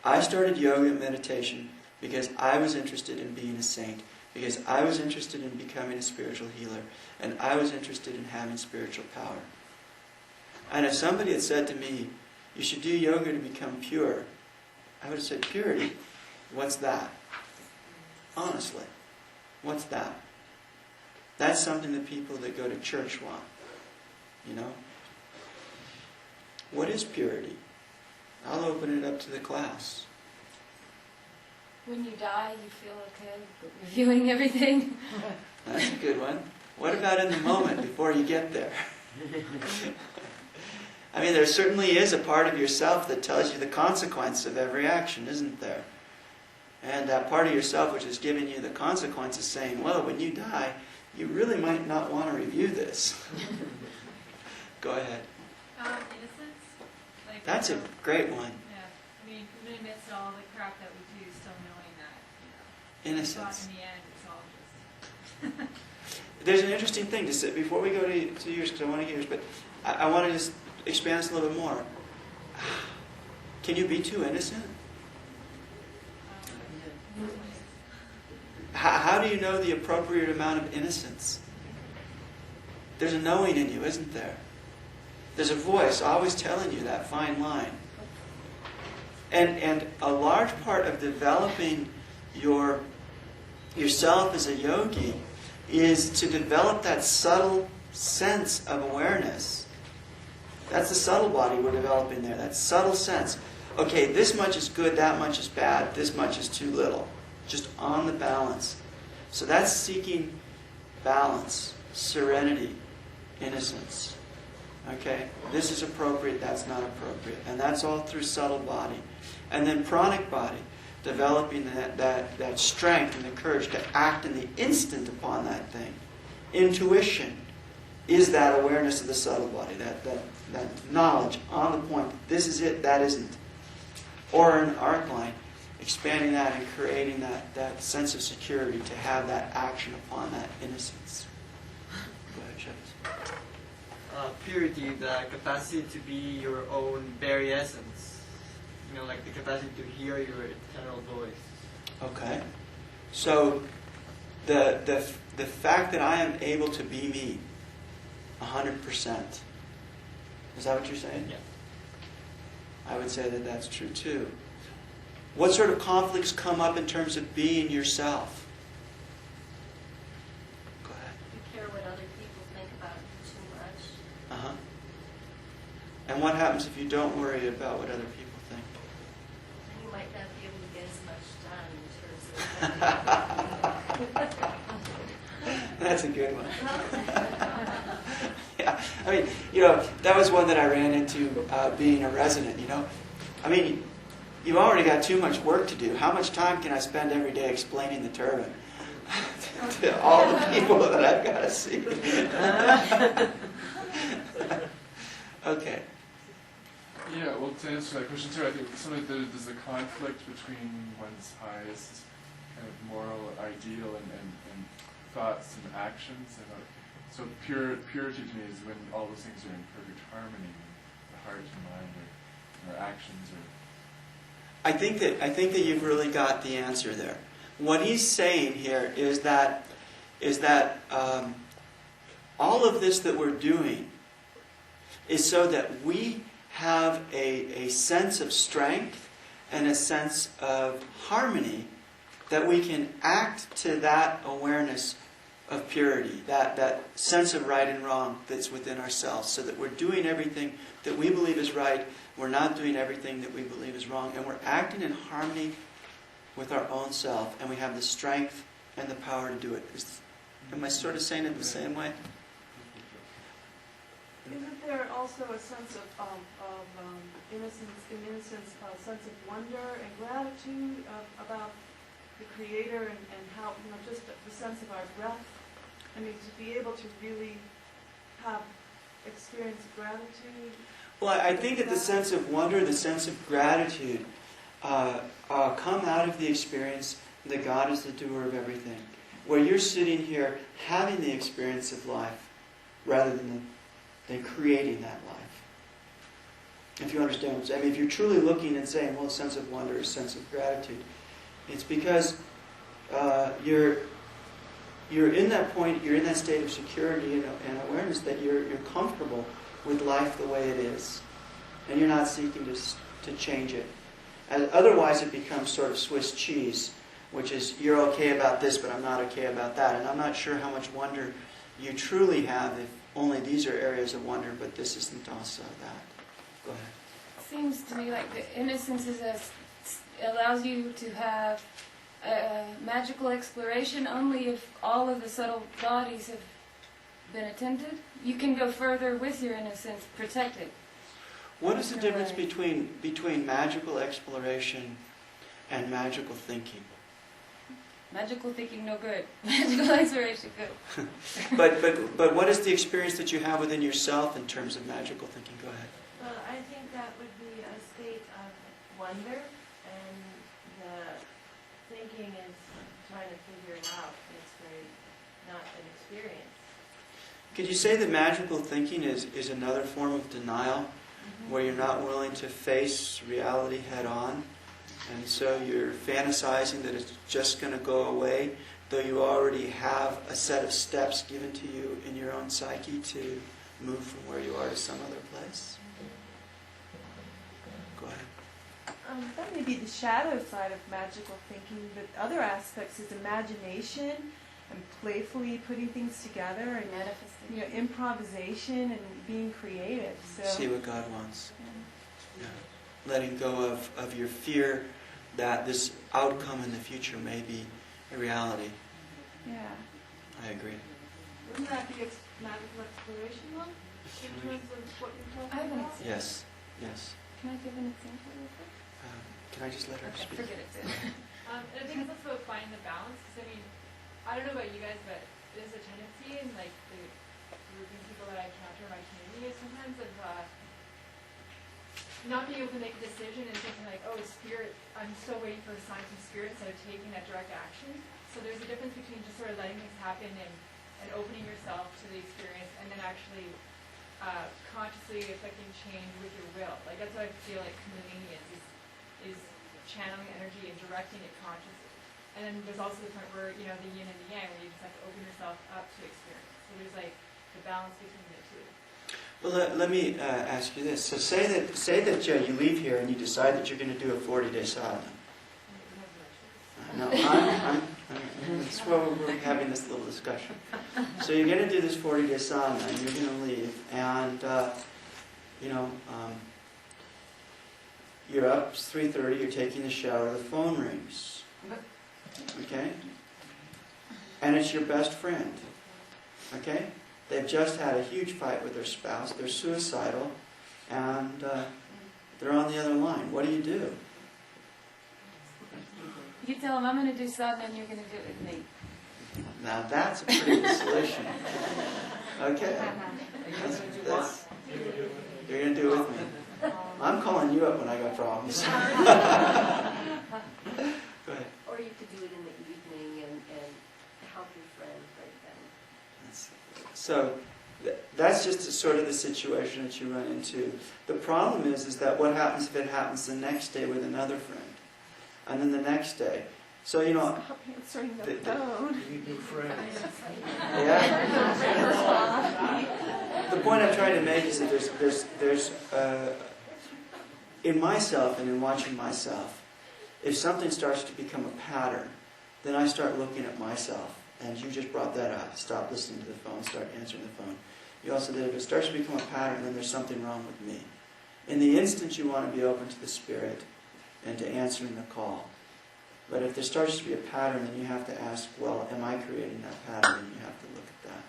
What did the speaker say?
I started yoga and meditation because I was interested in being a saint, because I was interested in becoming a spiritual healer, and I was interested in having spiritual power. And if somebody had said to me, you should do yoga to become pure, I would have said, purity? What's that? Honestly, what's that? That's something that people that go to church want. You know? What is purity? I'll open it up to the class. When you die, you feel okay reviewing everything. That's a good one. What about in the moment before you get there? I mean, there certainly is a part of yourself that tells you the consequence of every action, isn't there? And that part of yourself which is giving you the consequence is saying, well, when you die, you really might not want to review this. Go ahead. Innocence. Like, that's a great one. Yeah. I mean, even amidst all the crap that we do, still knowing that, Innocence. in the end, it's all just... There's an interesting thing to say, before we go to yours, because I want to hear yours, but I want to just expand this a little bit more. Can you be too innocent? How do you know the appropriate amount of innocence? There's a knowing in you, isn't there? There's a voice always telling you that fine line. And a large part of developing yourself as a yogi is to develop that subtle sense of awareness. That's the subtle body we're developing there, that subtle sense. Okay, this much is good, that much is bad, this much is too little. Just on the balance. So that's seeking balance, serenity, innocence. Okay? This is appropriate, that's not appropriate. And that's all through subtle body. And then pranic body, developing that strength and the courage to act in the instant upon that thing. Intuition is that awareness of the subtle body, that knowledge on the point. This is it, that isn't. Or an arc line, expanding that and creating that sense of security to have that action upon that innocence. Go ahead, Travis. Purity, the capacity to be your own very essence. You know, like the capacity to hear your eternal voice. Okay. So, the fact that I am able to be me, 100%. Is that what you're saying? Yeah. I would say that that's true too. What sort of conflicts come up in terms of being yourself? Go ahead. You care what other people think about you too much. Uh-huh. And what happens if you don't worry about what other people think? You might not be able to get as much done in terms of... That's a good one. Yeah, I mean, that was one that I ran into being a resident, I mean, you've already got too much work to do. How much time can I spend every day explaining the turban to all the people that I've got to see? Okay. Yeah, well, to answer that question too, I think sometimes there's a conflict between one's highest kind of moral ideal and thoughts and actions. So purity to me is when all those things are in perfect harmony, the heart and mind or actions or... I think that you've really got the answer there. What he's saying here is that all of this that we're doing is so that we have a sense of strength and a sense of harmony, that we can act to that awareness of purity, that sense of right and wrong that's within ourselves, so that we're doing everything that we believe is right, we're not doing everything that we believe is wrong, and we're acting in harmony with our own self, and we have the strength and the power to do it. Am I sort of saying it the same way? Isn't there also a sense of innocence, a sense of wonder and gratitude about the Creator and how, just the sense of our breath? I mean, to be able to really experience gratitude. Well, I think that the sense of wonder, the sense of gratitude, come out of the experience that God is the doer of everything. Where you're sitting here having the experience of life rather than creating that life. If you understand what I'm saying. I mean, if you're truly looking and saying, well, a sense of wonder, a sense of gratitude, it's because you're in that point, you're in that state of security and awareness that you're comfortable with life the way it is. And you're not seeking to change it. And otherwise it becomes sort of Swiss cheese, which is, you're okay about this, but I'm not okay about that. And I'm not sure how much wonder you truly have if only these are areas of wonder, but this isn't also that. Go ahead. Seems to me like the innocence allows you to have magical exploration only if all of the subtle bodies have been attended. You can go further with your innocence protected. What is the difference between magical exploration and magical thinking? Magical thinking, no good. Magical exploration, good. But what is the experience that you have within yourself in terms of magical thinking? Go ahead. Well, I think that would be a state of wonder, and the thinking is trying to figure it out. It's very not an experience. Could you say that magical thinking is another form of denial, where you're not willing to face reality head on, and so you're fantasizing that it's just going to go away, though you already have a set of steps given to you in your own psyche to move from where you are to some other place? Go ahead. That may be the shadow side of magical thinking, but other aspects is imagination and playfully putting things together and Manifesting. Improvisation and being creative. So See what God wants. Yeah. Letting go of your fear that this outcome in the future may be a reality. yeah. I agree. Wouldn't that be magical exploration, though, in terms of what you're I talking think about? so. Yes. Yes. Can I give an example real quick? Can I just let her Okay, speak? forget it. And I think it's also about finding the balance, because I mean, I don't know about you guys, but there's a tendency in like the group of people that I encounter in my community is sometimes of not being able to make a decision and thinking like, oh, spirit, I'm still waiting for a sign from spirit instead of taking that direct action. So there's a difference between just sort of letting things happen and opening yourself to the experience, and then actually consciously affecting change with your will. Like that's what I feel like Kundalini is channeling energy and directing it consciously. And then there's also the point where, you know, the yin and the yang, where you just have to open yourself up to experience. So there's like the balance between the two. Well, let me ask you this. So say that you leave here and you decide that you're going to do a 40-day sadhana. No, that's why we're having this little discussion. So you're going to do this 40-day sadhana and you're going to leave, and you're up, it's 3:30, you're taking the shower, the phone rings. Okay? And it's your best friend. Okay? They've just had a huge fight with their spouse, they're suicidal, and they're on the other line. What do you do? You tell them I'm going to do sadhana and you're going to do it with me. Now that's a pretty good solution. Okay? That's, you're going to do it with me. I'm calling you up when I got problems. Go ahead. Or you could do it in the evening and help your friend right then. So that's just sort of the situation that you run into. The problem is that what happens if it happens the next day with another friend? And then the next day. So, Stop answering the phone. Yeah? The point I'm trying to make is that there's in myself and in watching myself, if something starts to become a pattern, then I start looking at myself. And you just brought that up. Stop listening to the phone, start answering the phone. You also did, if it starts to become a pattern, then there's something wrong with me. In the instant, you want to be open to the Spirit and to answering the call. But if there starts to be a pattern, then you have to ask, well, am I creating that pattern? And you have to look at that.